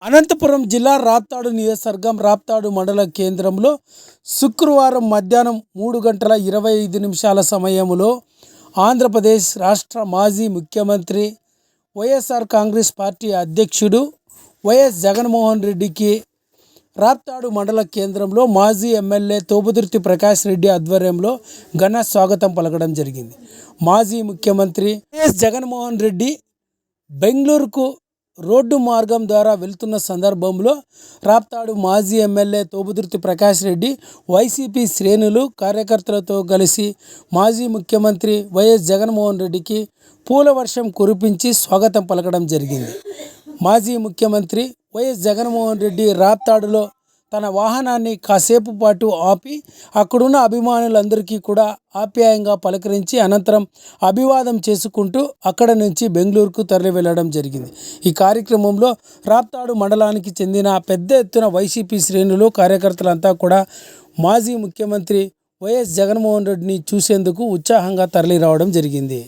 అనంతపురం జిల్లా రాప్తాడు నియోజకవర్గం రాప్తాడు మండల కేంద్రంలో శుక్రవారం మధ్యాహ్నం 3:25 సమయంలో ఆంధ్రప్రదేశ్ రాష్ట్ర మాజీ ముఖ్యమంత్రి వైఎస్ఆర్ కాంగ్రెస్ పార్టీ అధ్యక్షుడు వైఎస్ జగన్మోహన్ రెడ్డికి రాప్తాడు మండల కేంద్రంలో మాజీ ఎమ్మెల్యే తోపుదుర్తి ప్రకాష్ రెడ్డి ఆధ్వర్యంలో ఘన స్వాగతం పలకడం జరిగింది. మాజీ ముఖ్యమంత్రి వైఎస్ జగన్మోహన్ రెడ్డి బెంగళూరుకు రోడ్డు మార్గం ద్వారా వెళ్తున్న సందర్భంలో రాప్తాడు మాజీ ఎమ్మెల్యే తోపుదుర్తి ప్రకాష్ రెడ్డి వైసీపీ శ్రేణులు కార్యకర్తలతో కలిసి మాజీ ముఖ్యమంత్రి వైఎస్ జగన్మోహన్ రెడ్డికి పూల వర్షం కురిపించి స్వాగతం పలకడం జరిగింది. మాజీ ముఖ్యమంత్రి వైఎస్ జగన్మోహన్ రెడ్డి రాప్తాడులో తన వాహనాన్ని కాసేపు పాటు ఆపి అక్కడున్న అభిమానులందరికీ కూడా ఆప్యాయంగా పలకరించి అనంతరం అభివాదం చేసుకుంటూ అక్కడ నుంచి బెంగళూరుకు తరలి వెళ్ళడం జరిగింది. ఈ కార్యక్రమంలో రాప్తాడు మండలానికి చెందిన పెద్ద ఎత్తున వైసీపీ శ్రేణులు కార్యకర్తలంతా కూడా మాజీ ముఖ్యమంత్రి వైఎస్ జగన్మోహన్ రెడ్డిని చూసేందుకు ఉత్సాహంగా తరలి రావడం జరిగింది.